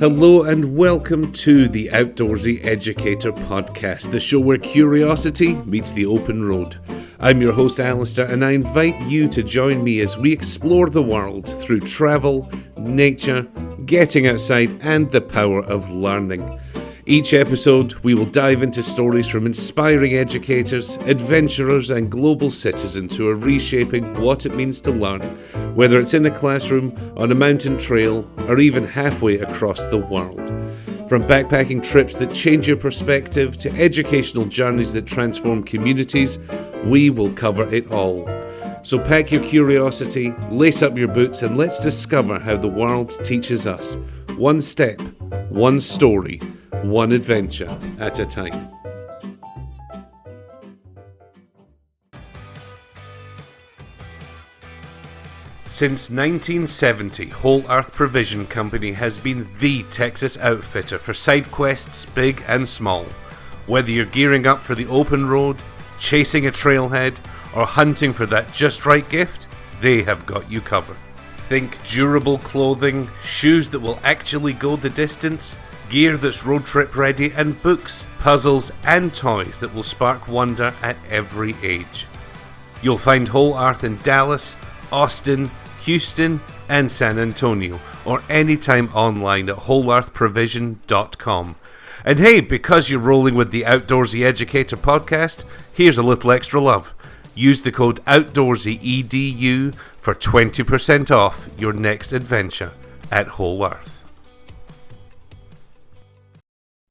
Hello and welcome to the Outdoorsy Educator podcast, the show where curiosity meets the open road. I'm your host Alasdair, and I invite you to join me as we explore the world through travel, nature, getting outside, and the power of learning. Each episode, we will dive into stories from inspiring educators, adventurers, and global citizens who are reshaping what it means to learn, whether it's in a classroom, on a mountain trail, or even halfway across the world. From backpacking trips that change your perspective to educational journeys that transform communities, we will cover it all. So pack your curiosity, lace up your boots, and let's discover how the world teaches us, one step, one story, one adventure at a time. Since 1970, Whole Earth Provision Company has been the Texas outfitter for side quests big and small. Whether you're gearing up for the open road, chasing a trailhead, or hunting for that just right gift, they have got you covered. Think durable clothing, shoes that will actually go the distance, gear that's road trip ready, and books, puzzles, and toys that will spark wonder at every age. You'll find Whole Earth in Dallas, Austin, Houston, and San Antonio, or anytime online at wholeearthprovision.com. And hey, because you're rolling with the Outdoorsy Educator podcast, here's a little extra love. Use the code OutdoorsyyEDU for 20% off your next adventure at Whole Earth.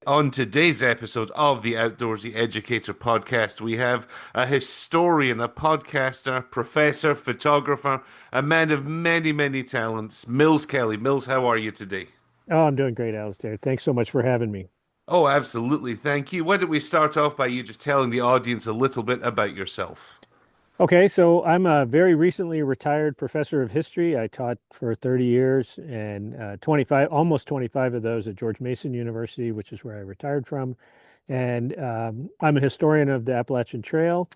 On today's episode of the Outdoorsy Educator podcast, we have a historian, a podcaster, professor, photographer, a man of many, many talents, Mills Kelly. Mills, how are you today? Oh, I'm doing great, Alasdair. Thanks so much for having me. Oh, absolutely. Thank you. Why don't we start off by you just telling the audience a little bit about yourself? Okay, so I'm a very recently retired professor of history. I taught for 30 years and 25, almost 25 of those at George Mason University, which is where I retired from. And I'm a historian of the Appalachian Trail.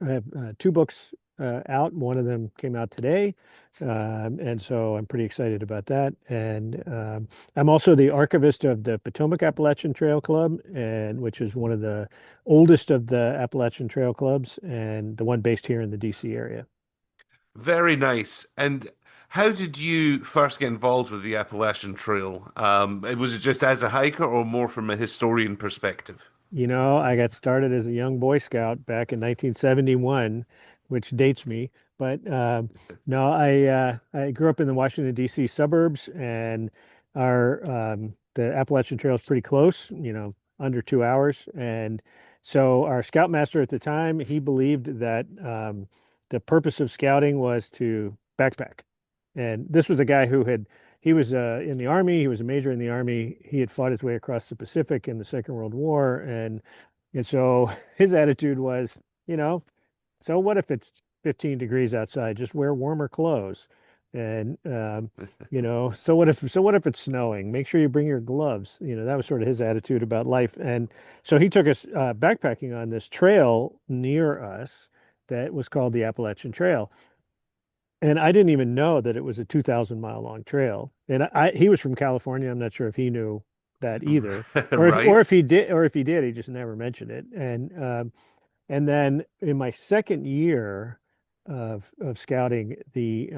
I have two books out. One of them came out today. And so I'm pretty excited about that. And I'm also the archivist of the Potomac Appalachian Trail Club, and which is one of the oldest of the Appalachian Trail Clubs and the one based here in the DC area. Very nice. And how did you first get involved with the Appalachian Trail? Was it just as a hiker or more from a historian perspective? I got started as a young Boy Scout back in 1971, which dates me. But no, I grew up in the Washington D.C. suburbs, and our the Appalachian Trail is pretty close, under 2 hours. And so our scoutmaster at the time, he believed that the purpose of scouting was to backpack. And this was a guy who had he was in the army. He was a major in the army. He had fought his way across the Pacific in the Second World War, and so his attitude was, you know, so what if it's 15 degrees outside? Just wear warmer clothes. And so what if it's snowing? Make sure you bring your gloves. That was sort of his attitude about life. And so he took us backpacking on this trail near us that was called the Appalachian Trail. And I didn't even know that it was a 2,000-mile long trail. And he was from California. I'm not sure if he knew that either, or if Right? he did, he just never mentioned it. And then in my second year of scouting, the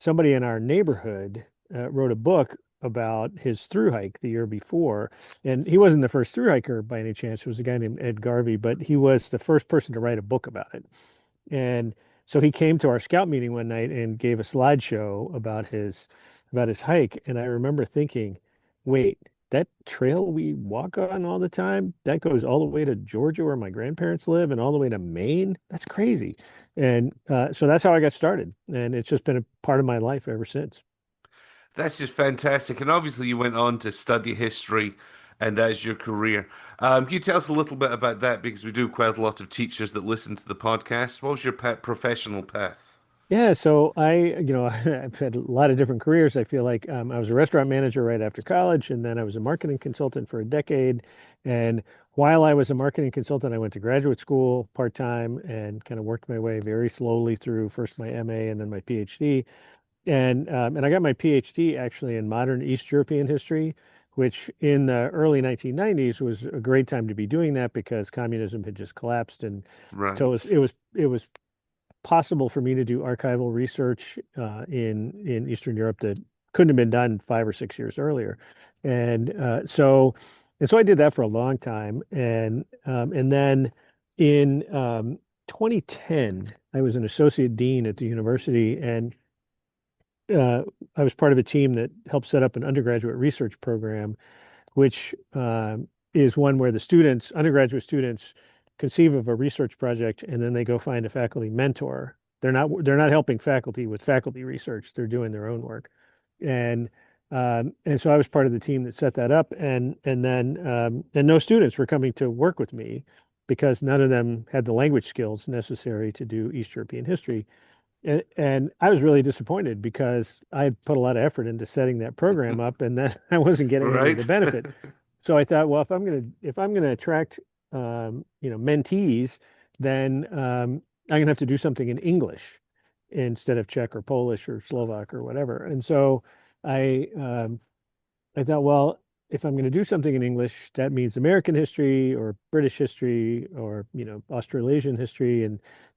somebody in our neighborhood wrote a book about his through hike the year before. And he wasn't the first through hiker by any chance. It was a guy named Ed Garvey, but he was the first person to write a book about it. And so he came to our scout meeting one night and gave a slideshow about his hike. And I remember thinking, wait, that trail we walk on all the time, that goes all the way to Georgia where my grandparents live and all the way to Maine. That's crazy. And so that's how I got started. And it's just been a part of my life ever since. That's just fantastic. And obviously, you went on to study history, and that's your career. Can you tell us a little bit about that? Because we do quite a lot of teachers that listen to the podcast. What was your professional path? Yeah, so I've had a lot of different careers. I feel like I was a restaurant manager right after college, and then I was a marketing consultant for a decade. And while I was a marketing consultant, I went to graduate school part-time and kind of worked my way very slowly through first my MA and then my PhD. and I got my PhD actually in modern East European history, which in the early 1990s was a great time to be doing that because communism had just collapsed, and so Right. it was possible for me to do archival research in Eastern Europe that couldn't have been done 5 or 6 years earlier, and so I did that for a long time, and then in 2010 I was an associate dean at the university, and uh, I was part of a team that helped set up an undergraduate research program, which is one where the students, undergraduate students, conceive of a research project and then they go find a faculty mentor. They're not helping faculty with faculty research. They're doing their own work, and so I was part of the team that set that up, and no students were coming to work with me because none of them had the language skills necessary to do East European history. And I was really disappointed because I had put a lot of effort into setting that program up, and then I wasn't getting any of the Right. benefit. So I thought, well, if I'm gonna attract mentees, then I'm gonna have to do something in English instead of Czech or Polish or Slovak or whatever. And so I um, I thought, well, if I'm going to do something in English, that means American history or British history or, Australasian history.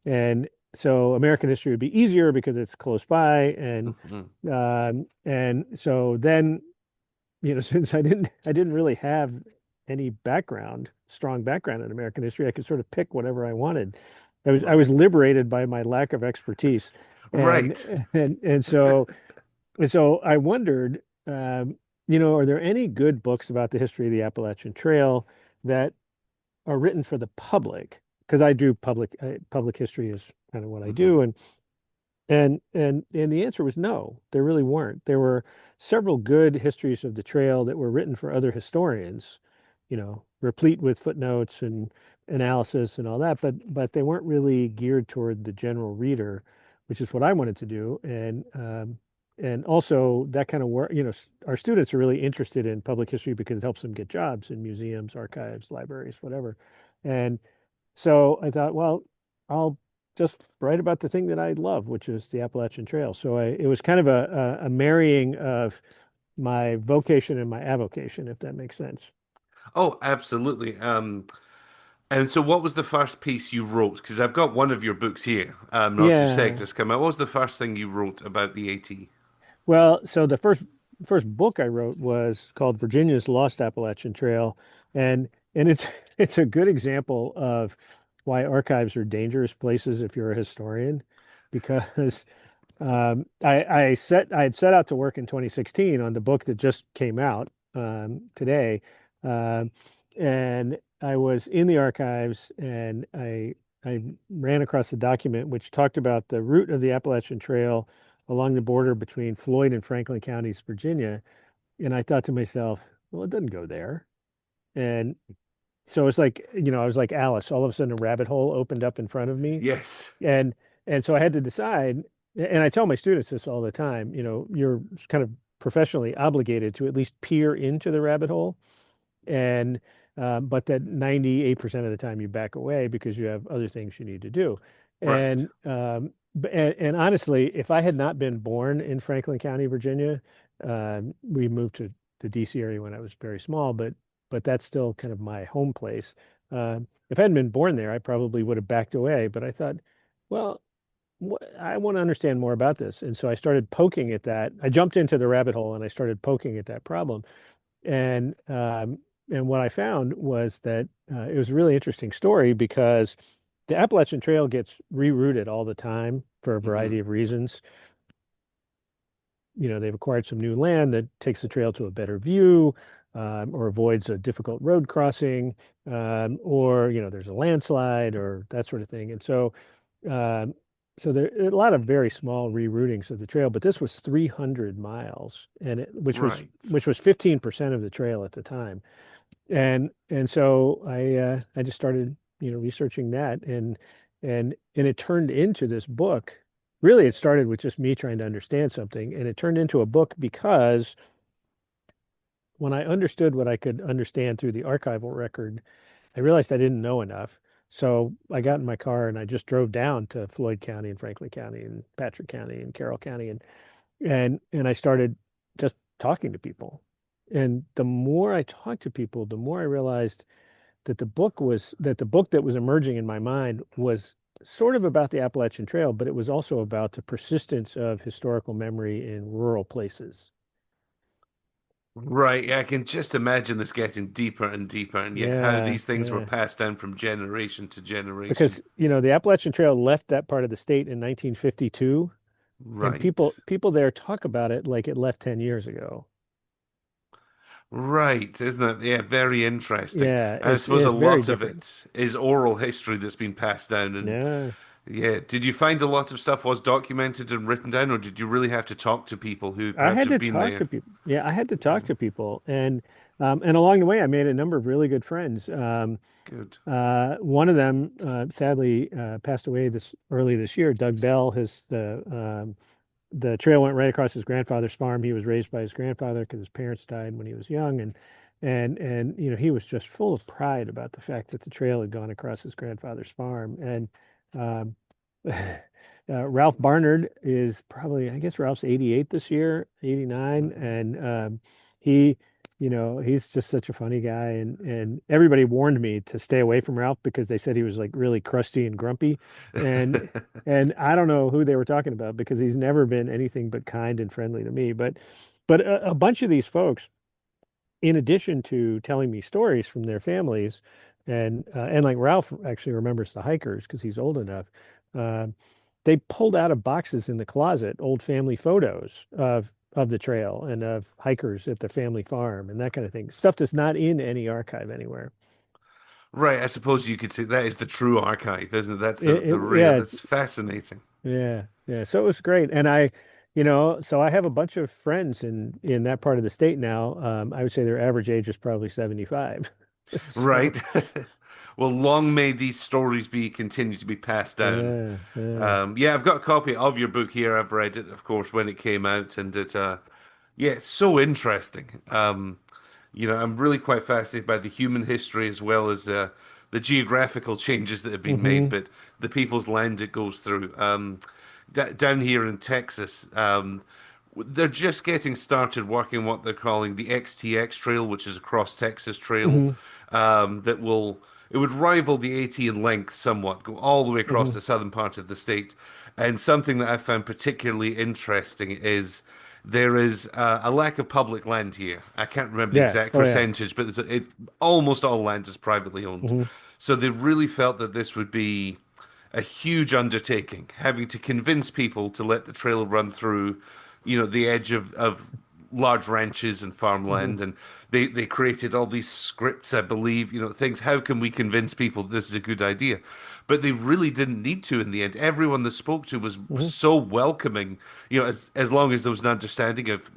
And so American history would be easier because it's close by. Mhm. And so then, since I didn't really have any strong background in American history, I could sort of pick whatever I wanted. I was Right. liberated by my lack of expertise. And Right. and so I wondered, are there any good books about the history of the Appalachian Trail that are written for the public? Because I do public history is kind of what I Hmm. do, and the answer was no, there really weren't. There were several good histories of the trail that were written for other historians, replete with footnotes and analysis and all that, but they weren't really geared toward the general reader, which is what I wanted to do. And also that kind of work, our students are really interested in public history because it helps them get jobs in museums, archives, libraries, whatever. And so I thought, well, I'll just write about the thing that I love, which is the Appalachian Trail. So it was kind of a marrying of my vocation and my avocation, if that makes sense. Oh, absolutely. And so what was the first piece you wrote? Because I've got one of your books here, North of Sex, Yeah. has come out. What was the first thing you wrote about the AT? Well, so the first book I wrote was called Virginia's Lost Appalachian Trail, and it's it's a good example of why archives are dangerous places if you're a historian, because I had set out to work in 2016 on the book that just came out today, um, and I was in the archives and I ran across a document which talked about the route of the Appalachian Trail along the border between Floyd and Franklin counties, Virginia, and I thought to myself, well, it doesn't go there, and so it's like, I was like Alice. All of a sudden, a rabbit hole opened up in front of me, Yes. and and so I had to decide. And I tell my students this all the time. You're kind of professionally obligated to at least peer into the rabbit hole, and but that 98% of the time you back away because you have other things you need to do. Right. And honestly, if I had not been born in Franklin County, Virginia, we moved to the DC area when I was very small, but that's still kind of my home place. If I hadn't been born there, I probably would have backed away. But I thought, well, I want to understand more about this, and so I started poking at that. I jumped into the rabbit hole and I started poking at that problem. And what I found was that it was a really interesting story because the Appalachian Trail gets rerouted all the time for a Hmm. variety of reasons. They've acquired some new land that takes the trail to a better view, or avoids a difficult road crossing, or there's a landslide or that sort of thing. And um, so there are a lot of very small reroutings of the trail, but this was 300 miles, which was Right. 15% of the trail at the time. And so I just started, researching that, and it turned into this book. Really, it started with just me trying to understand something, and it turned into a book because when I understood what I could understand through the archival record, I realized I didn't know enough. So I got in my car and I just drove down to Floyd County and Franklin County and Patrick County and Carroll County, and I started just talking to people. And the more I talked to people, the more I realized that the book that was emerging in my mind was sort of about the Appalachian Trail, but it was also about the persistence of historical memory in rural places. Right, yeah, I can just imagine this getting deeper and deeper, and yeah, how Yeah, these things were yeah. passed down from generation to generation. Because, the Appalachian Trail left that part of the state in 1952, and Right. people there talk about it like it left 10 years ago. Right, isn't it? Yeah, very interesting. Yeah, And I suppose a it's very lot of different. it is oral history that's been passed down. And Yeah. yeah, did you find a lot of stuff was documented and written down, or did you really have to talk to people who I perhaps had have to been talk there? to people. Yeah, I had to talk Yeah, to people, and along the way, I made a number of really good friends. good. One of them, sadly, passed away this early this year. Doug Bell, the trail went right across his grandfather's farm. He was raised by his grandfather because his parents died when he was young, and he was just full of pride about the fact that the trail had gone across his grandfather's farm. And um, Ralph Barnard is probably, I guess Ralph's 88 this year, 89, Mhm. and he. He's just such a funny guy, and everybody warned me to stay away from Ralph because they said he was like really crusty and grumpy, and and I don't know who they were talking about because he's never been anything but kind and friendly to me. But a bunch of these folks, in addition to telling me stories from their families, and like Ralph actually remembers the hikers because he's old enough. Uh, they pulled out of boxes in the closet old family photos of the trail and of hikers at the family farm and that kind of thing. Stuff that's not in any archive anywhere. Right, I suppose you could say that is the true archive, isn't it? That's the real. Yeah, That's fascinating. yeah, yeah. So it was great, and so I have a bunch of friends in that part of the state now. I would say their average age is probably 75. So Right. Well, long may these stories be continue to be passed down. yeah, yeah. Yeah, I've got a copy of your book here. I've read it, of course, when it came out, and yeah, it's so interesting. I'm really quite fascinated by the human history as well as the geographical changes that have been made, Hmm. but the people's land it goes through. D down here in Texas, they're just getting started working what they're calling the XTX Trail, which is a cross Texas trail Hmm. that will it would rival the AT in length somewhat, go all the way across Hmm. the southern part of the state. And something that I found particularly interesting is there is a lack of public land here. I can't remember the Yeah. exact Oh yeah. percentage, but almost all land is privately owned. Hmm. So they really felt that this would be a huge undertaking, having to convince people to let the trail run through, the edge of large ranches and Hmm. farmland. And they created all these scripts, I believe, things. How can we convince people this is a good idea? But they really didn't need to in the end. Everyone they spoke to was Hmm. so welcoming, as long as there was an understanding of,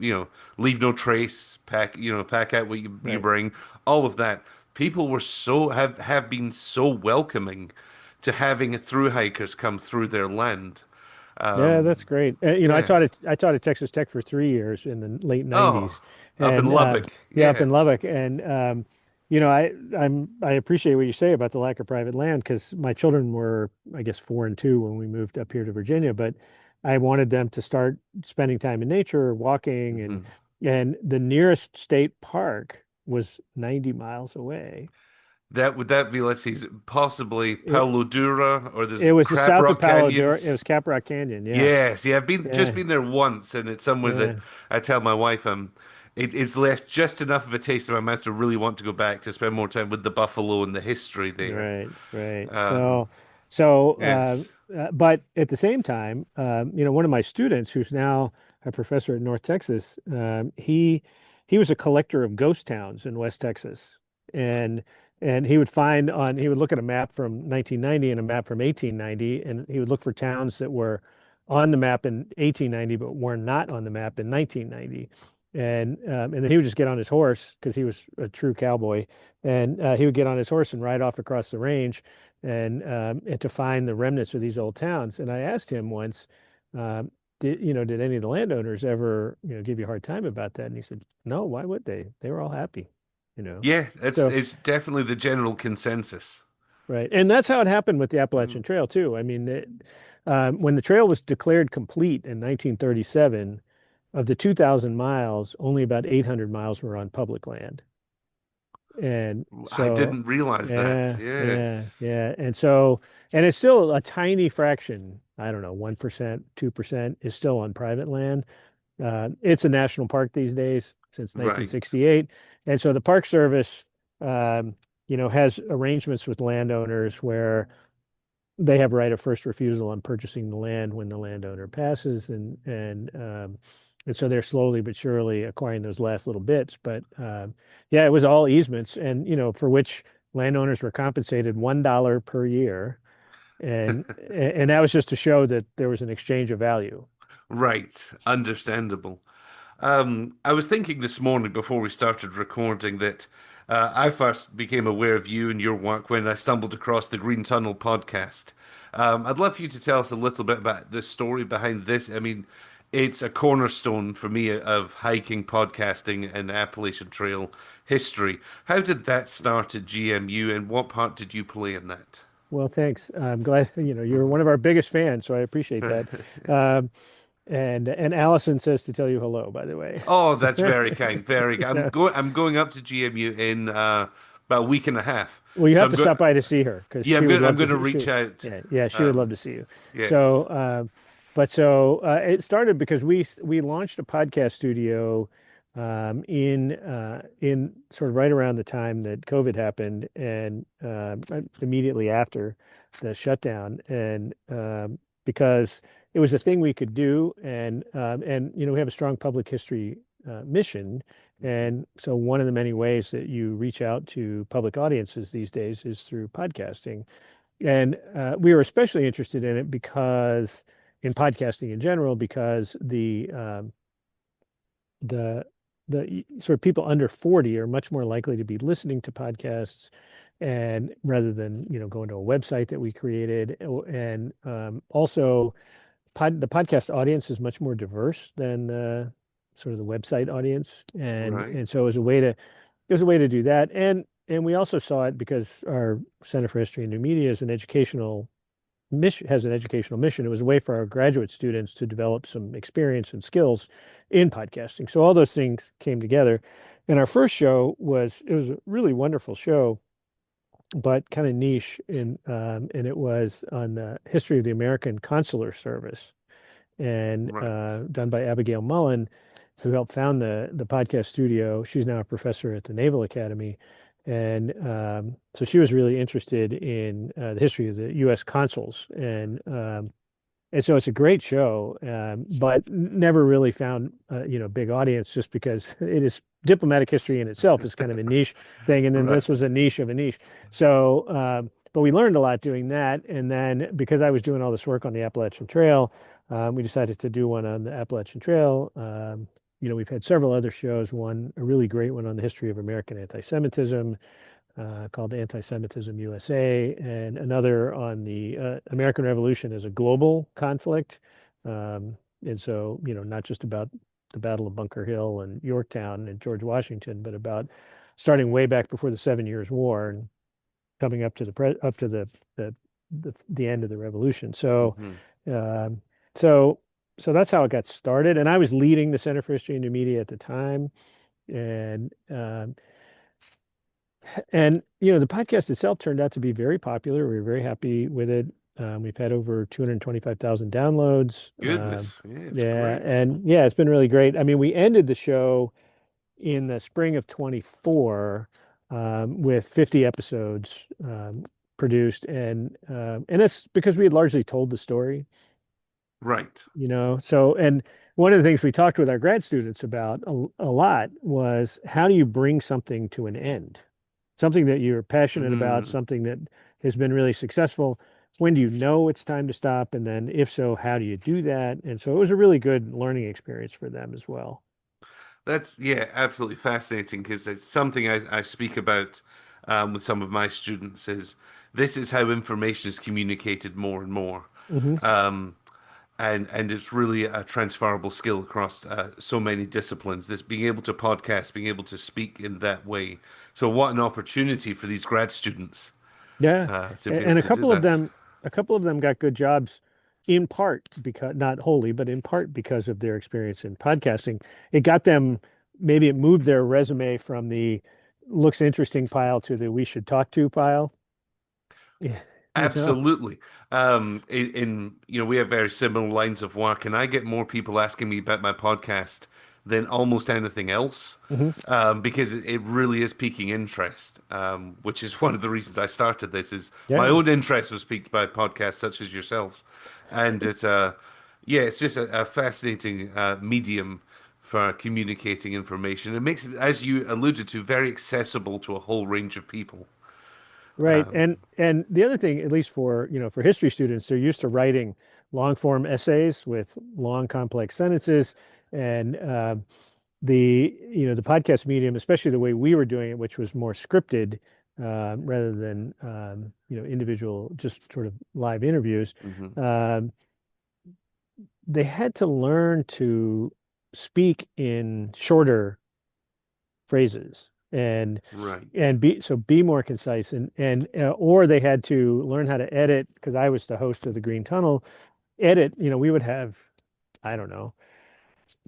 leave no trace, pack out what you Right. bring, all of that. People were have been so welcoming to having through hikers come through their land. Yeah, Um, that's great. yeah. I taught at Texas Tech for 3 years in the late Oh, 90s, up in and Lubbock. yeah, up in Yes. Lubbock. And I appreciate what you say about the lack of private land because my children were, I guess, 4 and 2 when we moved up here to Virginia, but I wanted them to start spending time in nature, walking, Mhm. and the nearest state park was 90 miles away. That would that be, let's see, is it possibly It Paulo Dura or there's it was the Crab south of Rock Palo Duro. It Canyons? was Caprock Canyon. Yeah, Yes, yeah, I've been just yeah, been there once, and it's somewhere that yeah. I tell my wife it's left just enough of a taste in my mouth to really want to go back to spend more time with the buffalo and the history there. Right, right. Um, So, yes. but at the same time, one of my students who's now a professor at North Texas, he was a collector of ghost towns in West Texas, and he would look at a map from 1990 and a map from 1890, and he would look for towns that were on the map in 1890 but were not on the map in 1990. And then he would just get on his horse because he was a true cowboy, and he would get on his horse and ride off across the range and to find the remnants of these old towns. And I asked him once, did any of the landowners ever, give you a hard time about that? And he said, no, why would they? They were all happy, you know. Yeah, So, it's definitely the general consensus. right. And that's how it happened with the Mm. Appalachian Trail, too. I mean, when the trail was declared complete in 1937, of the 2,000 miles, only about 800 miles were on public land. And I so, didn't realize that. Yes. yeah. And so, and it's still a tiny fraction. I don't know, 1%, 2% is still on private land. It's a national park these days since Right. 1968. And so the Park Service, um, has arrangements with landowners where they have right of first refusal on purchasing the land when the landowner passes, and so they're slowly but surely acquiring those last little bits. But yeah, it was all easements, and for which landowners were compensated $1 per year, and that was just to show that there was an exchange of value. Right. Understandable. I was thinking this morning before we started recording that I first became aware of you and your work when I stumbled across the Green Tunnel podcast. I'd love for you to tell us a little bit about the story behind this. I mean, it's a cornerstone for me of hiking, podcasting, and Appalachian Trail history. How did that start at GMU, and what part did you play in that? Well, thanks. I'm glad, you're one of our biggest fans, so I appreciate that. Um, and Allison says to tell you hello, by the way. Oh, that's very kind, very kind. So, I'm going up to GMU in about a week and a half. well, you So have to stop by to see her because yeah, she would I'm love going to to. reach out. Yeah, she would love Um, to see you. yes. So, but it started because we launched a podcast studio in sort of right around the time that COVID happened and immediately after the shutdown, and because it was a thing we could do, and we have a strong public history mission. And so one of the many ways that you reach out to public audiences these days is through podcasting. And we were especially interested in it because in podcasting in general, because the sort of people under 40 are much more likely to be listening to podcasts and rather than, going to a website that we created. And also the podcast audience is much more diverse than sort of the website audience. And Right. and so it was a way to do that. And we also saw it because our Center for History and New Media is an educational mission, has an educational mission. It was a way for our graduate students to develop some experience and skills in podcasting. So all those things came together. And our first show it was a really wonderful show, but kind of niche and it was on the history of the American Consular Service and Right. done by Abigail Mullen, who helped found the podcast studio. She's now a professor at the Naval Academy. And so she was really interested in the history of the U.S. consuls. And so it's a great show, but never really found big audience just because it is diplomatic history in itself is kind of a niche thing, and then this Right. was a niche of a niche. So, but we learned a lot doing that, and then because I was doing all this work on the Appalachian Trail, we decided to do one on the Appalachian Trail. We've had several other shows. One, a really great one on the history of American anti-Semitism called Anti-Semitism USA, and another on the American Revolution as a global conflict. And so, not just about the Battle of Bunker Hill and Yorktown and George Washington, but about starting way back before the 7 Years' War and coming up to the end of the Revolution. Hmm. Um, so, so that's how it got started. And I was leading the Center for History and New Media at the time, and the podcast itself turned out to be very popular. We were very happy with it. We've had over 225,000 downloads. Goodness. Yeah, it's Yeah, great. and yeah, it's been really great. I mean, we ended the show in the spring of 24 with 50 episodes produced, and that's because we had largely told the story, Right. So, and one of the things we talked with our grad students about a lot was how do you bring something to an end? Something that you're passionate about, Hmm. something that has been really successful. When do you know it's time to stop? And then if so, how do you do that? And so it was a really good learning experience for them as well. That's, yeah, absolutely fascinating because it's something I speak about with some of my students is this is how information is communicated more and more. Hmm. Um, and it's really a transferable skill across so many disciplines. This being able to podcast, being able to speak in that way. So what an opportunity for these grad students Yeah. to be able And to do that. a couple of them got good jobs in part because, not wholly, but in part because of their experience in podcasting. It got them, maybe it moved their resume from the looks interesting pile to the we should talk to pile. Yeah, you know? Absolutely. We have very similar lines of work, and I get more people asking me about my podcast than almost anything else, Hmm. because it really is piquing interest. Which is one of the reasons I started this. Is my Yeah. own interest was piqued by podcasts such as yourself, and yeah, it's just a fascinating medium for communicating information. It makes it, as you alluded to, very accessible to a whole range of people. Right. And the other thing, at least for, for history students, they're used to writing long form essays with long complex sentences. And the podcast medium, especially the way we were doing it, which was more scripted, rather than individual, just sort of live interviews. Hmm. Um, they had to learn to speak in shorter phrases Right. and be more concise, or they had to learn how to edit, because I was the host of the Green Tunnel. Edit, we would have, I don't know,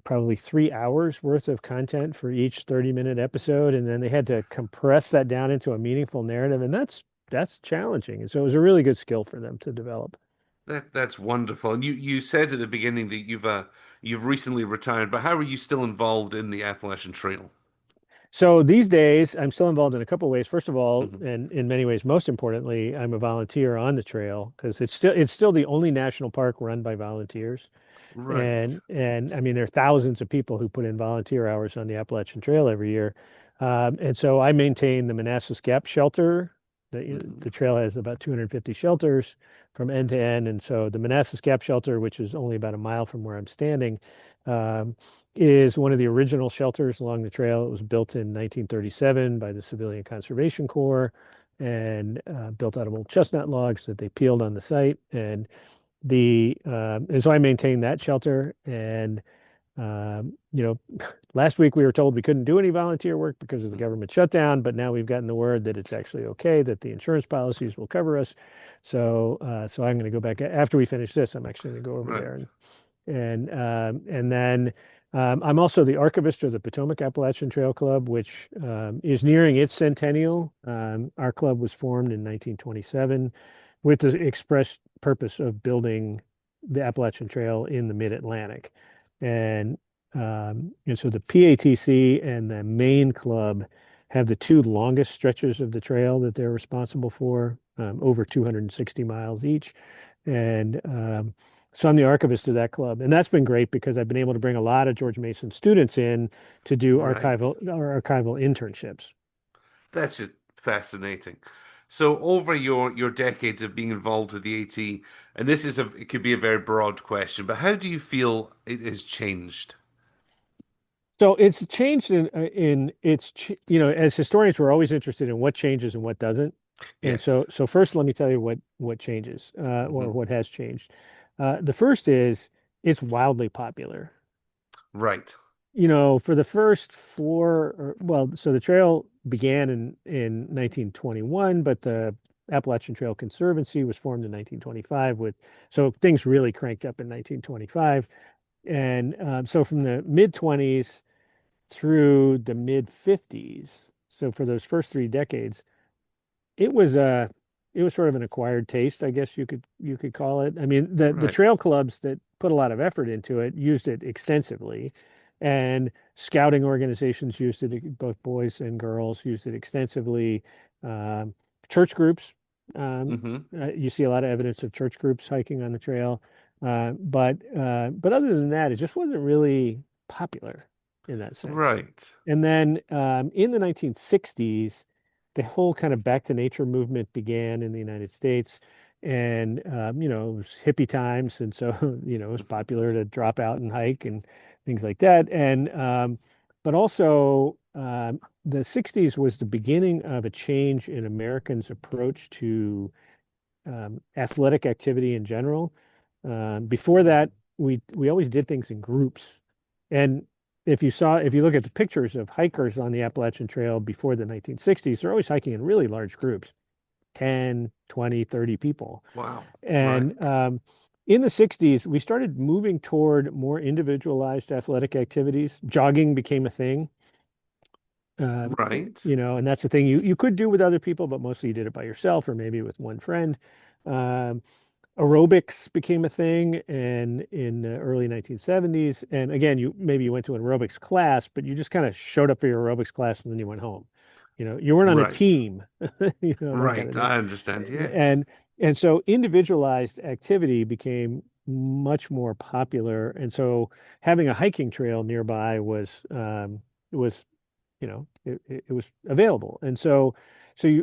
probably 3 hours worth of content for each 30-minute episode, and then they had to compress that down into a meaningful narrative, and that's challenging. And so it was a really good skill for them to develop. That's wonderful. And you said at the beginning that you've recently retired, but how are you still involved in the Appalachian Trail? So these days, I'm still involved in a couple of ways. First of all, Hmm. and in many ways, most importantly, I'm a volunteer on the trail, because it's still the only national park run by volunteers. Right. And I mean, there are thousands of people who put in volunteer hours on the Appalachian Trail every year. And so I maintain the Manassas Gap shelter. The Hmm. trail has about 250 shelters from end to end. And so the Manassas Gap shelter, which is only about a mile from where I'm standing, um, is one of the original shelters along the trail. It was built in 1937 by the Civilian Conservation Corps, and built out of old chestnut logs that they peeled on the site. And so I maintain that shelter. And last week we were told we couldn't do any volunteer work because of the government shutdown, but now we've gotten the word that it's actually okay, that the insurance policies will cover us. So I'm going to go back after we finish this. I'm actually going to go over there, Right. and then I'm also the archivist of the Potomac Appalachian Trail Club, which is nearing its centennial. Our club was formed in 1927 with the express purpose of building the Appalachian Trail in the Mid-Atlantic. And so the PATC and the Maine Club have the two longest stretches of the trail that they're responsible for, over 260 miles each. And so I'm the archivist of that club, and that's been great because I've been able to bring a lot of George Mason students in to do Right. archival internships. That's just fascinating. So over your decades of being involved with the AT, and it could be a very broad question, but how do you feel it has changed? So it's changed in it's as historians we're always interested in what changes and what doesn't. And so Yes. so first let me tell you what changes, or Hmm. what has changed. The first is it's wildly popular. Right. For the first so the trail began in 1921, but the Appalachian Trail Conservancy was formed in 1925, so things really cranked up in 1925. And so from the mid 20s through the mid 50s, so for those first 3 decades, it was it was sort of an acquired taste, I guess you could call it. I mean, the Right. trail clubs that put a lot of effort into it used it extensively, and scouting organizations used it, both boys and girls used it extensively. Um, Church groups, Hmm. you see a lot of evidence of church groups hiking on the trail. But other than that, it just wasn't really popular in that sense. Right. And then in the 1960s, the whole kind of back to nature movement began in the United States. And, it was hippie times. And so, it was popular to drop out and hike and things like that. But also, the 60s was the beginning of a change in Americans' approach to athletic activity in general. Before that, we always did things in groups. And if you look at the pictures of hikers on the Appalachian Trail before the 1960s, they're always hiking in really large groups, 10, 20, 30 people. Wow. And Right. in the 60s, we started moving toward more individualized athletic activities. Jogging became a thing. Right. And that's the thing you could do with other people, but mostly you did it by yourself or maybe with one friend. Um, Aerobics became a thing and in the early 1970s. And again, you went to an aerobics class, but you just kind of showed up for your aerobics class and then you went home. You weren't on a Right. team, that kind of Right. thing. I understand. Yes. And so individualized activity became much more popular. And so having a hiking trail nearby was it was available. And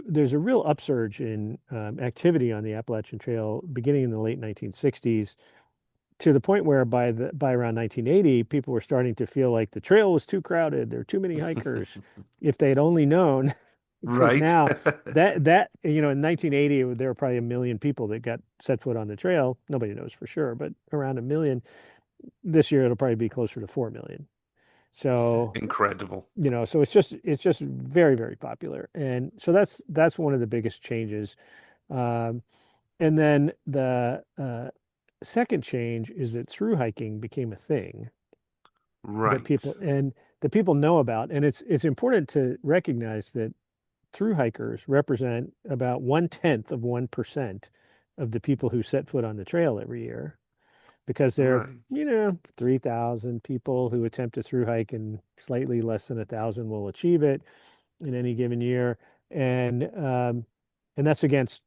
there's a real upsurge in activity on the Appalachian Trail beginning in the late 1960s to the point where by around 1980, people were starting to feel like the trail was too crowded. There were too many hikers. If they'd only known, because Right. now in 1980, there were probably a million people that got set foot on the trail. Nobody knows for sure, but around a million. This year, it'll probably be closer to 4 million. So Incredible. so it's just very, very popular. And so that's one of the biggest changes. Um, and then the second change is that through hiking became a thing that Right. people know about. And it's important to recognize that through hikers represent about 1/10 of 1% of the people who set foot on the trail every year. Because there are, Right. 3,000 people who attempt a through hike and slightly less than 1,000 will achieve it in any given year. And that's against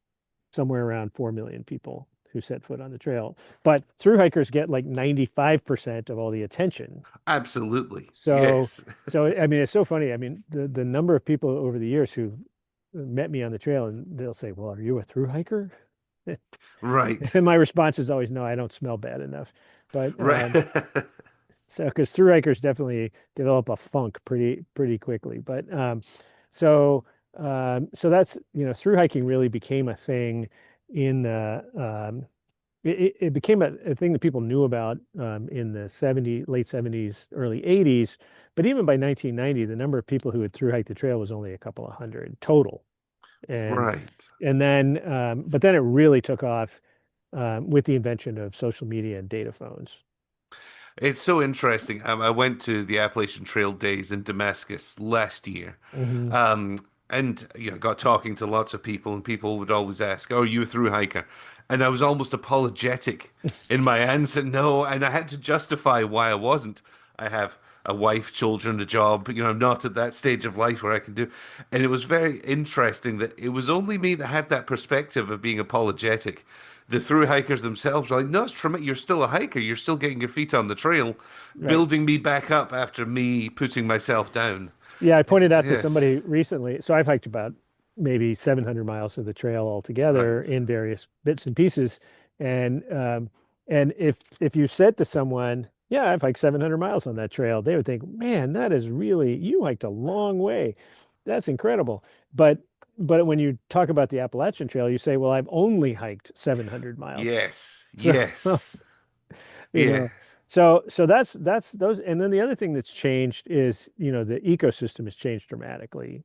somewhere around 4 million people who set foot on the trail. But through hikers get like 95% of all the attention. Absolutely. So, Yes. I mean, it's so funny. I mean, the number of people over the years who met me on the trail and they'll say, "Well, are you a through hiker?" Right. And my response is always, "No, I don't smell bad enough." But Right. so because through hikers definitely develop a funk pretty quickly. But so so that's through hiking really became a thing in the it became a thing that people knew about in the late 70s, early 80s. But even by 1990, the number of people who had through hiked the trail was only a couple of hundred total. And Right. but then it really took off with the invention of social media and data phones. It's so interesting. I went to the Appalachian Trail Days in Damascus last year, Hmm. um, and got talking to lots of people, and people would always ask, "Oh, are you a through hiker?" And I was almost apologetic in my answer, no, and I had to justify why I wasn't. I have a wife, children, a job. I'm not at that stage of life where I can do. And it was very interesting that it was only me that had that perspective of being apologetic. The through hikers themselves are like, no, it's traumatic. You're still a hiker. You're still getting your feet on the trail, Right. building me back up after me putting myself down. Yeah, I pointed out to Yes, somebody recently. So I've hiked about maybe 700 miles of the trail altogether right. in various bits and pieces. And if you said to someone, "Yeah, I've hiked 700 miles on that trail," they would think, "Man, that is really you hiked a long way. That's incredible." But when you talk about the Appalachian Trail, you say, "Well, I've only hiked 700 miles." Yes, So yes, you yes. know so that's those. And then the other thing that's changed is the ecosystem has changed dramatically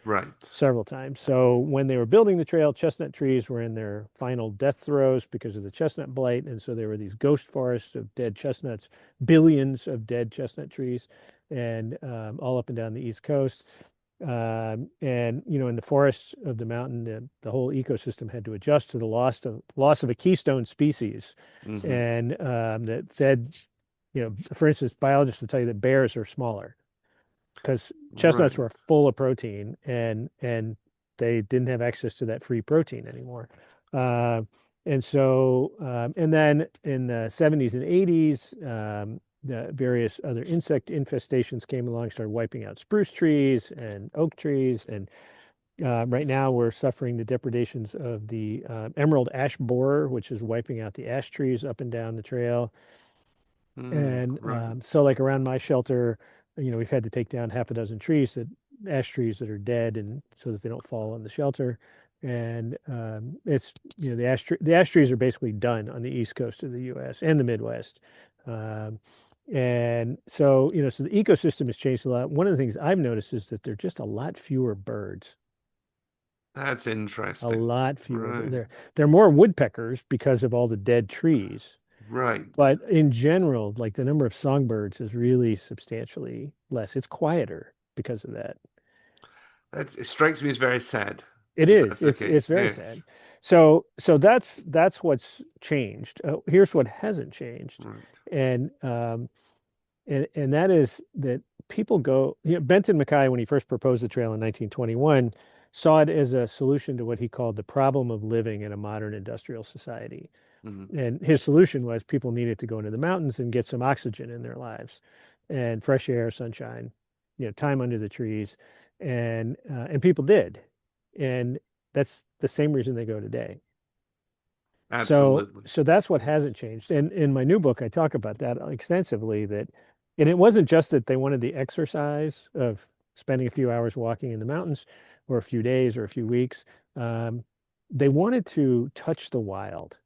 Right. several times. So when they were building the trail, chestnut trees were in their final death throes because of the chestnut blight, and so there were these ghost forests of dead chestnuts, billions of dead chestnut trees, and all up and down the East Coast. And in the forests of the mountain, the whole ecosystem had to adjust to the loss of a keystone species, Hmm. and that fed, for instance, biologists will tell you that bears are smaller because chestnuts were Right. full of protein, and they didn't have access to that free protein anymore. Uh, and then in the 70s and 80s, the various other insect infestations came along, started wiping out spruce trees and oak trees. And right now we're suffering the depredations of the emerald ash borer, which is wiping out the ash trees up and down the trail. Mm, And right. so, like around my shelter, we've had to take down half a dozen ash trees that are dead, and so that they don't fall on the shelter. And it's the ash trees are basically done on the east coast of the U.S. and the Midwest. Um, and so so the ecosystem has changed a lot. One of the things I've noticed is that there are just a lot fewer birds. That's A interesting. lot fewer. Right. They're more woodpeckers because of all the dead trees. Right. But in general, like the number of songbirds is really substantially less. It's quieter because of that. It strikes me as very sad It if is. that's the It's case. very Yes. sad. So that's what's changed. Here's what hasn't changed, Right. and that is that people go. Benton Mackay, when he first proposed the trail in 1921, saw it as a solution to what he called the problem of living in a modern industrial society. Mhm. And his solution was people needed to go into the mountains and get some oxygen in their lives, and fresh air, sunshine, time under the trees, and people did, and that's the same reason they go today. So Absolutely. so that's what Yes. hasn't changed. And in my new book, I talk about that extensively. And it wasn't just that they wanted the exercise of spending a few hours walking in the mountains, or a few days, or a few weeks. Um, they wanted to touch the wild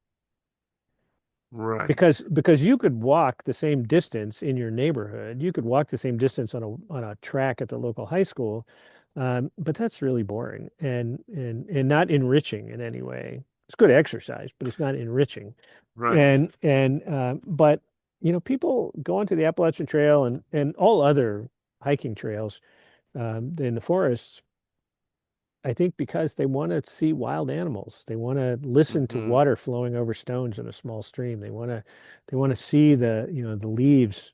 Right. because you could walk the same distance in your neighborhood. You could walk the same distance on a track at the local high school, but that's really boring and not enriching in any way. It's good exercise, but it's not enriching. Right. But people go onto the Appalachian Trail and all other hiking trails in the forests. I think because they want to see wild animals. They want to listen to Hmm. water flowing over stones in a small stream. They want to see the leaves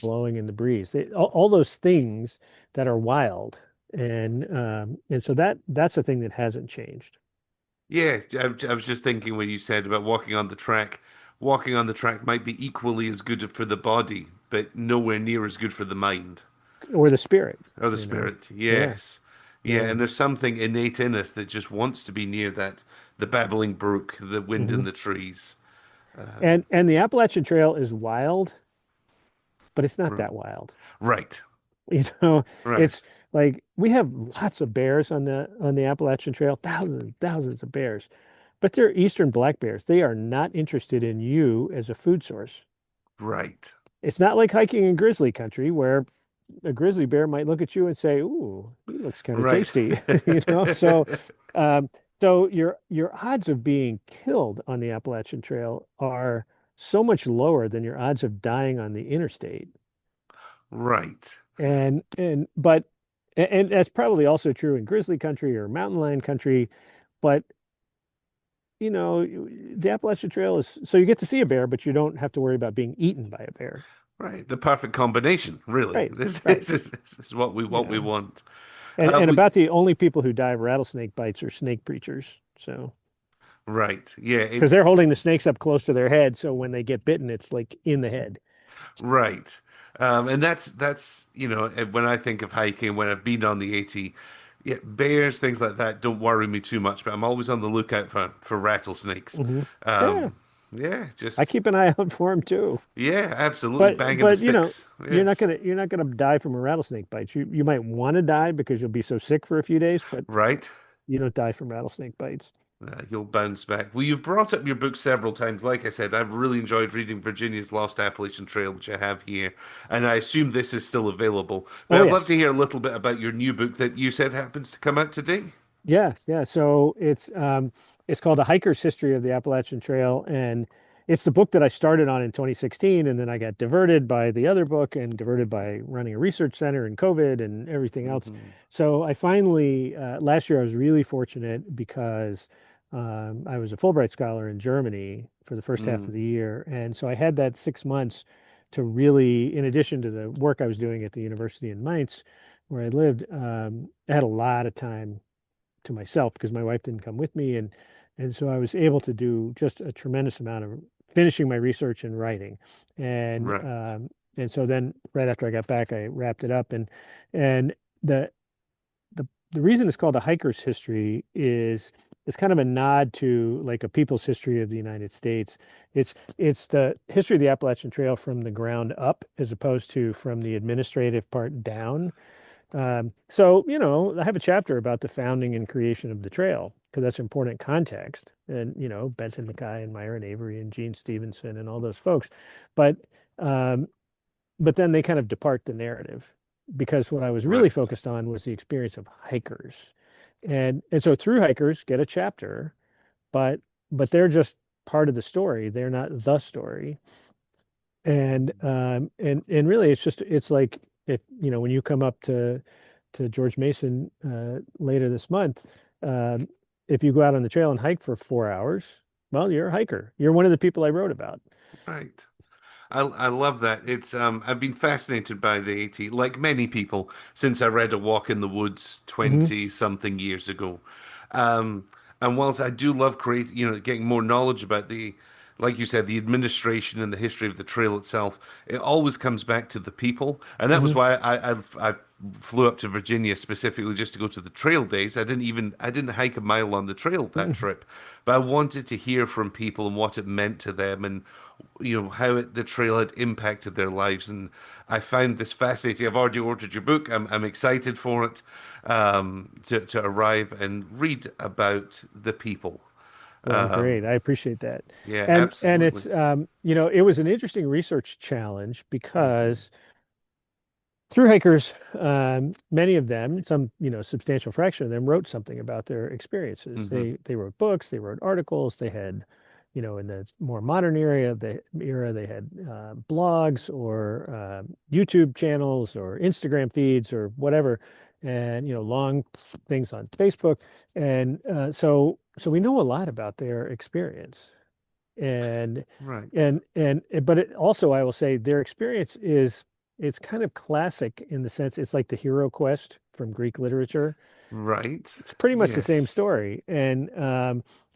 blowing in the breeze. All those things that are wild. And so that's the thing that hasn't changed. Yeah, I was just thinking when you said about walking on the track. Walking on the track might be equally as good for the body, but nowhere near as good for the mind Or the spirit, or the you know. spirit. Yeah, Yes. Yeah, yeah. and there's something innate in us that just wants to be near that, the babbling brook, the wind in Hmm. the trees. And the Appalachian Trail is wild, but it's not R- that wild. Right. You know, Right. it's like we have lots of bears on the Appalachian Trail, thousands of bears, but they're eastern black bears. They are not interested in you as a food source. Right. It's not like hiking in grizzly country where a grizzly bear might look at you and say, "Ooh, he looks kind of Right. tasty," you know. Um, so your odds of being killed on the Appalachian Trail are so much lower than your odds of dying on the interstate. Right. And that's probably also true in grizzly country or mountain lion country. But the Appalachian Trail is so you get to see a bear, but you don't have to worry about being eaten by a bear. Right. The perfect combination, really. Right, This, right. this is what we You what we know, want. and We about the only people who die of rattlesnake bites are snake breachers. So right. Yeah, because it's they're holding the snakes up close to their head, so when they get bitten, it's like in the head. right. And that's when I think of hiking, when I've been on the 80, yeah, bears, things like that don't worry me too much, but I'm always on the lookout for rattlesnakes. Hmm. Yeah, Um, yeah, I just keep an eye out for them too. yeah, absolutely But banging the but sticks. Yes. you're not gonna die from a rattlesnake bite. You might want to die because you'll be so sick for a few days, but Right. you don't die from rattlesnake bites. You'll bounce back. Well, you've brought up your book several times. Like I said, I've really enjoyed reading Virginia's Lost Appalachian Trail, which I have here, and I assume this is still available. But Oh I'd love to yes. hear a little bit about your new book that you said happens to come out today. Yeah, yeah. So it's called A Hiker's History of the Appalachian Trail, and it's the book that I started on in 2016, and then I got diverted by the other book and diverted by running a research center and COVID and everything else. Hmm. So I finally last year I was really fortunate because I was a Fulbright scholar in Germany for the first half Mm. of the year, and so I had that 6 months to really, in addition to the work I was doing at the university in Mainz, where I lived, I had a lot of time to myself because my wife didn't come with me, and so I was able to do just a tremendous amount of finishing my research and writing, and Right, um, and so then right after I got back, I wrapped it up, and the the reason it's called a hiker's history is it's kind of a nod to like a people's history of the United States. It's the history of the Appalachian Trail from the ground up as opposed to from the administrative part down. So, I have a chapter about the founding and creation of the trail because that's important context. And, Benton Mackay and Myron Avery and Gene Stevenson and all those folks. But um, but then they kind of depart the narrative because what I was really right, focused on was the experience of hikers. And so through hikers get a chapter, but they're just part of the story. They're not the story. And really it's like if when you come up to George Mason later this month, um, if you go out on the trail and hike for 4 hours, well, you're a hiker. You're one of the people I wrote about. Right. I love that. It's I've been fascinated by the AT, like many people, since I read A Walk in the Woods Hmm. 20 something years ago. Um, and whilst I do love getting more knowledge about like you said, the administration and the history of the trail itself, it always comes back to the people. And that was Hmm. why I flew up to Virginia specifically just to go to the trail days. I didn't hike a mile on the trail that trip, but I wanted to hear from people and what it meant to them and how the trail had impacted their lives. And I found this fascinating. I've already ordered your book. I'm excited for it to arrive and read about the people. Well, Um, great. I appreciate that. yeah, And absolutely. it's it was an interesting research challenge Hmm. because through hikers, many of them, some, substantial fraction of them wrote something about their experiences. Hmm. They wrote books, they wrote articles, they had, in the more modern era, they had blogs or YouTube channels or Instagram feeds or whatever, and long things on Facebook. And so we know a lot about their experience. And Right. and but it also, I will say, their experience is it's kind of classic in the sense it's like the hero quest from Greek literature. Right. It's pretty much the same Yes. story, and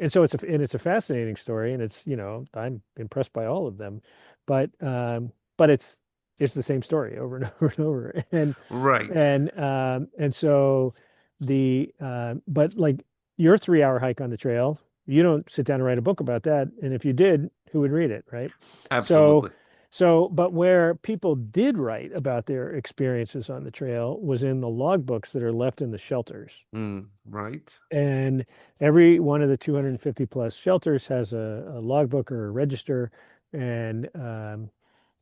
so it's a fascinating story, and it's I'm impressed by all of them, but it's the same story over and over and over, Right. and so but like your 3 hour hike on the trail, you don't sit down and write a book about that, and if you did, who would read it, right? So Absolutely. but where people did write about their experiences on the trail was in the logbooks that are left in the shelters. Mm, right. And every one of the 250 plus shelters has a logbook or a register. And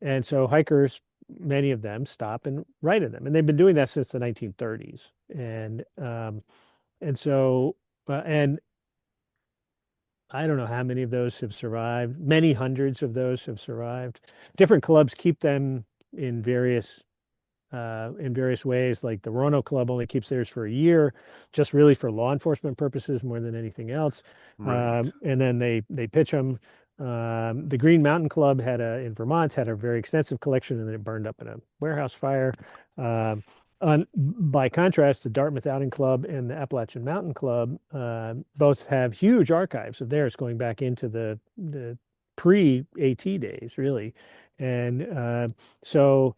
and so hikers, many of them stop and write in them. And they've been doing that since the 1930s. And so and I don't know how many of those have survived. Many hundreds of those have survived. Different clubs keep them in various ways. Like the Roanoke Club only keeps theirs for a year, just really for law enforcement purposes more than anything else. Right. And then they pitch them. The Green Mountain Club in Vermont had a very extensive collection, and then it burned up in a warehouse fire. By contrast, the Dartmouth Outing Club and the Appalachian Mountain Club both have huge archives of theirs going back into the pre-AT days, really. And so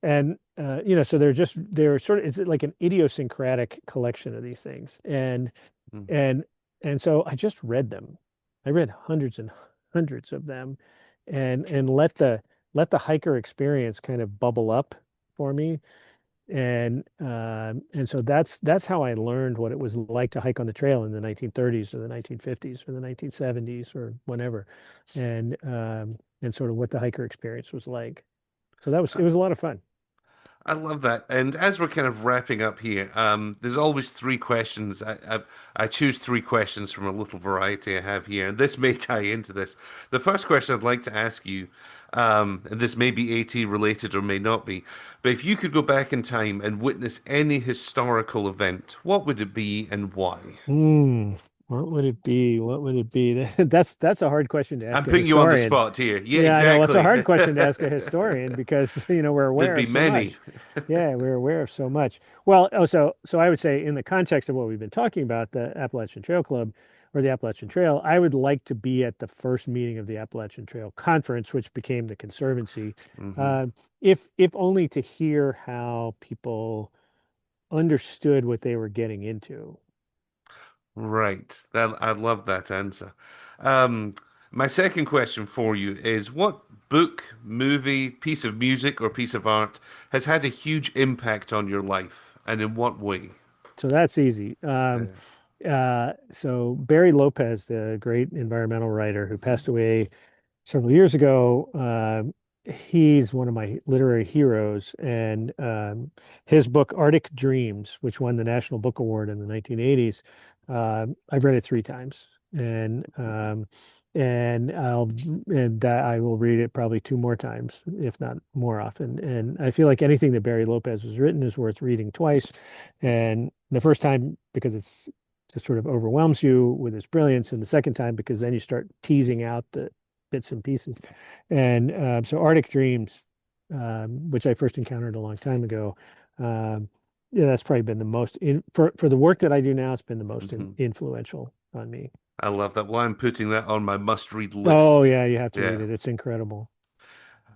so they're sort of, it's like an idiosyncratic collection of these things. Mm. And and so I just read them. I read hundreds and hundreds of them, and let the hiker experience kind of bubble up for me. And so that's how I learned what it was like to hike on the trail in the 1930s or the 1950s or the 1970s or whenever, and sort of what the hiker experience was like. So it was a lot of fun. I love that. And as we're kind of wrapping up here, there's always three questions. I choose three questions from a little variety I have here, and this may tie into this. The first question I'd like to ask you, and this may be AT related or may not be, but if you could go back in time and witness any historical event, what would it be and why? Hmm. What would it be? What would it be? That's a hard question to I'm ask a putting you on the historian. spot here. Yeah, Yeah, I know. Well, it's a exactly. hard question to ask a historian because we're There'd aware be of so many. much. Yeah, we're aware of so much. Well, so I would say in the context of what we've been talking about, the Appalachian Trail Club or the Appalachian Trail, I would like to be at the first meeting of the Appalachian Trail Conference, which became the Conservancy, Hmm. uh, if only to hear how people understood what they were getting into. Right. That I love that answer. Um, my second question for you is what book, movie, piece of music, or piece of art has had a huge impact on your life, and in what way? So that's easy. Uh, So Barry Lopez, the great environmental writer who passed away several years ago, he's one of my literary heroes, and his book Arctic Dreams, which won the National Book Award in the 1980s, I've read it three times, and that I will read it probably two more times, if not more often. And I feel like anything that Barry Lopez has written is worth reading twice, and the first time because it's just sort of overwhelms you with its brilliance, and the second time because then you start teasing out the bits and pieces. And so Arctic Dreams, which I first encountered a long time ago, yeah, that's probably been the most for the work that I do now, it's been the most Mhm. influential on me. I love that. Well, I'm putting that on my must-read Oh list. yeah, you have to read Yeah. it. It's incredible.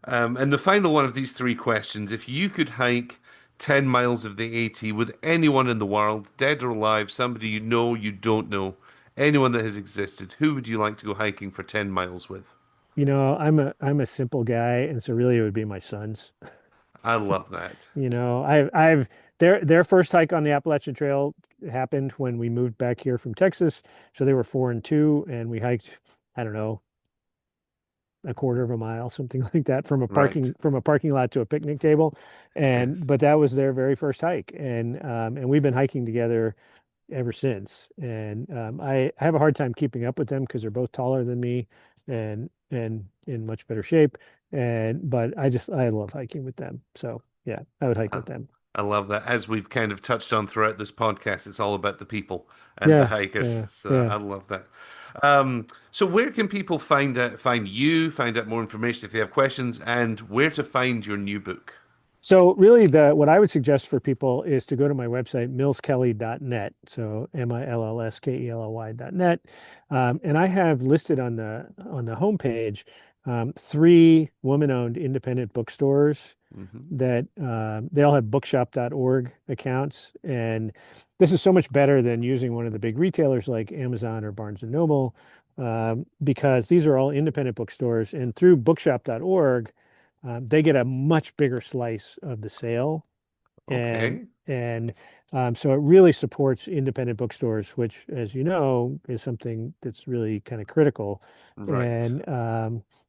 And the final one of these three questions, if you could hike 10 miles of the AT with anyone in the world, dead or alive, somebody you know, you don't know, anyone that has existed, who would you like to go hiking for 10 miles with? I'm a simple guy, and so really it would be my sons. I love that. I've their first hike on the Appalachian Trail happened when we moved back here from Texas. So they were 4 and 2, and we hiked, I don't know, a quarter of a mile, something like that, Right. from a parking lot to a picnic table. And Yes. but that was their very first hike. And we've been hiking together ever since. And I have a hard time keeping up with them because they're both taller than me and in much better shape. And but I love hiking with them. So yeah, I would hike I, with them. I love that. As we've kind of touched on throughout this podcast, it's all about the people and the Yeah, hikers. yeah, So yeah. I love that. So where can people find you, find out more information if they have questions, and where to find your new book? So really the what I would suggest for people is to go to my website, millskelly.net. So millskelly.net. And I have listed on the homepage three woman-owned independent bookstores Hmm. that they all have bookshop.org accounts. And this is so much better than using one of the big retailers like Amazon or Barnes and Noble, because these are all independent bookstores. And through bookshop.org, they get a much bigger slice of the sale. And Okay. and so it really supports independent bookstores, which, as you know, is something that's really kind of critical. Right. And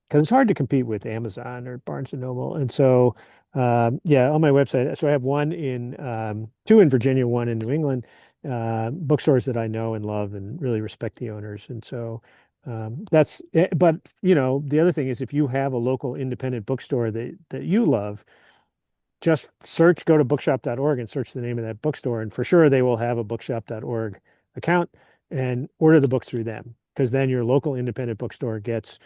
because it's hard to compete with Amazon or Barnes and Noble. And so yeah, on my website, so I have two in Virginia, one in New England, bookstores that I know and love and really respect the owners. And so but the other thing is if you have a local independent bookstore that you love, just go to bookshop.org and search the name of that bookstore. And for sure, they will have a bookshop.org account and order the book through them, because then your local independent bookstore gets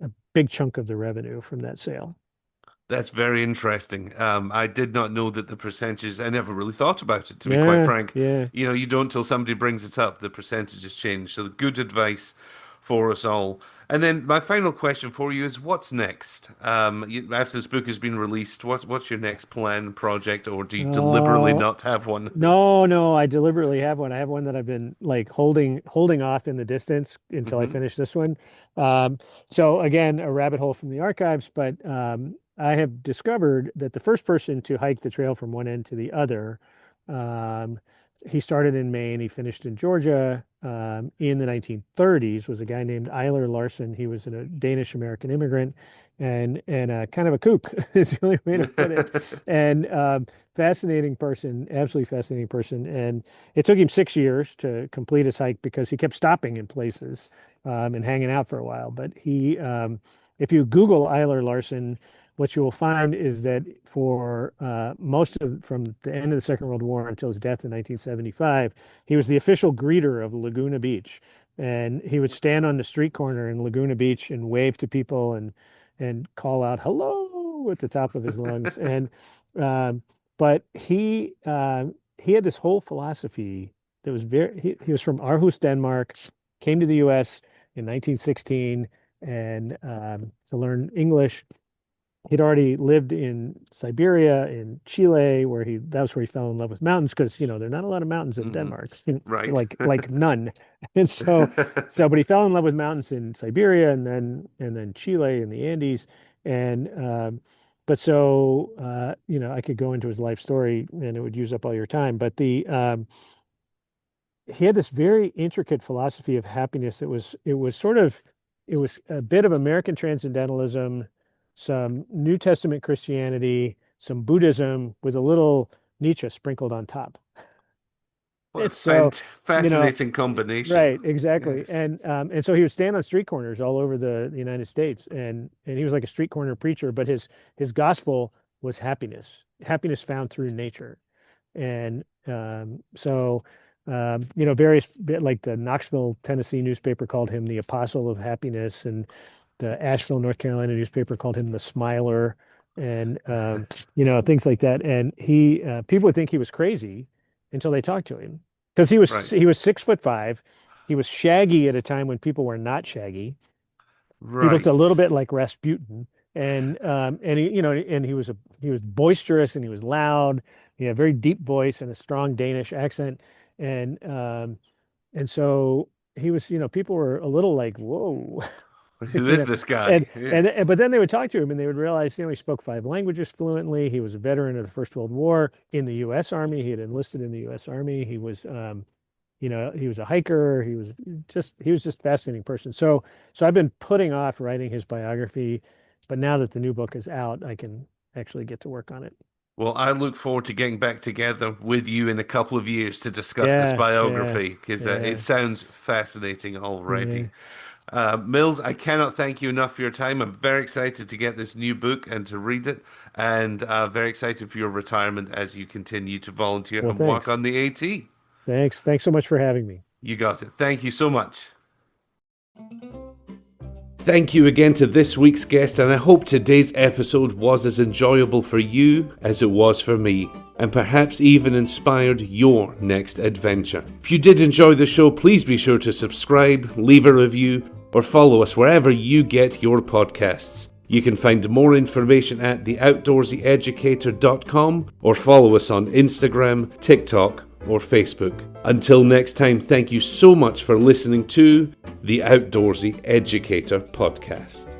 a big chunk of the revenue from that sale. That's very interesting. I did not know that the percentages, I never really thought about it, to be quite Yeah, frank. yeah. You know, you don't till somebody brings it up, the percentages change. So good advice for us all. And then my final question for you is what's next? After this book has been released, what's your next plan, project, or do you deliberately Uh, not have one? no, no, I deliberately have one. I have one that I've been like holding off in the distance until I Hmm. finish this one. Um, so again, a rabbit hole from the archives, but I have discovered that the first person to hike the trail from one end to the other, um, he started in Maine, he finished in Georgia, in the 1930s, was a guy named Eiler Larson. He was a Danish American immigrant and kind of a kook is the only way to put it. And fascinating person, absolutely fascinating person. And it took him 6 years to complete his hike because he kept stopping in places and hanging out for a while. But if you Google Eiler Larson, what you will find is that for from the end of the Second World War until his death in 1975, he was the official greeter of Laguna Beach. And he would stand on the street corner in Laguna Beach and wave to people and call out "hello" at the top of his lungs. And um, but he had this whole philosophy that was he was from Aarhus, Denmark, came to the US in 1916 and to learn English. He'd already lived in Siberia, in Chile, that was where he fell in love with mountains, because there are not a lot of mountains in Hmm. Denmark, Right. like none. And but he fell in love with mountains in Siberia and then Chile and the Andes. And but so I could go into his life story and it would use up all your time. But the he had this very intricate philosophy of happiness. It was a bit of American transcendentalism, some New Testament Christianity, some Buddhism with a little Nietzsche sprinkled on top. What a It's so, you know, fascinating combination. right, exactly. Yes. And so he would stand on street corners all over the United States, and he was like a street corner preacher, but his gospel was happiness, happiness found through nature. And various like the Knoxville, Tennessee newspaper called him the apostle of happiness, and the Asheville, North Carolina newspaper called him the smiler, and things like that. And he people would think he was crazy until they talked to him, because Right. he was 6'5". He was shaggy at a time when people were not shaggy. He looked a Right. little bit like Rasputin, and he was boisterous, and he was loud. He had a very deep voice and a strong Danish accent, and um, and so he was, people were a little like, whoa, Who you is know, this guy? Yes. but then they would talk to him, and they would realize, he spoke 5 languages fluently. He was a veteran of the First World War in the U.S. Army. He had enlisted in the U.S. Army. He was a hiker. He was just a fascinating person. So I've been putting off writing his biography, but now that the new book is out, I can actually get to work on it. Well, I look forward to getting back together with you in a couple of years to discuss this Yeah, yeah, biography because it yeah, sounds fascinating yeah. already. Mills, I cannot thank you enough for your time. I'm very excited to get this new book and to read it, and very excited for your retirement as you continue to volunteer Well, and work thanks. on the AT. Thanks so much for having me. You got it. Thank you so much. Thank you again to this week's guest, and I hope today's episode was as enjoyable for you as it was for me, and perhaps even inspired your next adventure. If you did enjoy the show, please be sure to subscribe, leave a review, or follow us wherever you get your podcasts. You can find more information at theoutdoorseyeducator.com or follow us on Instagram, TikTok, or Facebook. Until next time, thank you so much for listening to the Outdoorsy Educator podcast.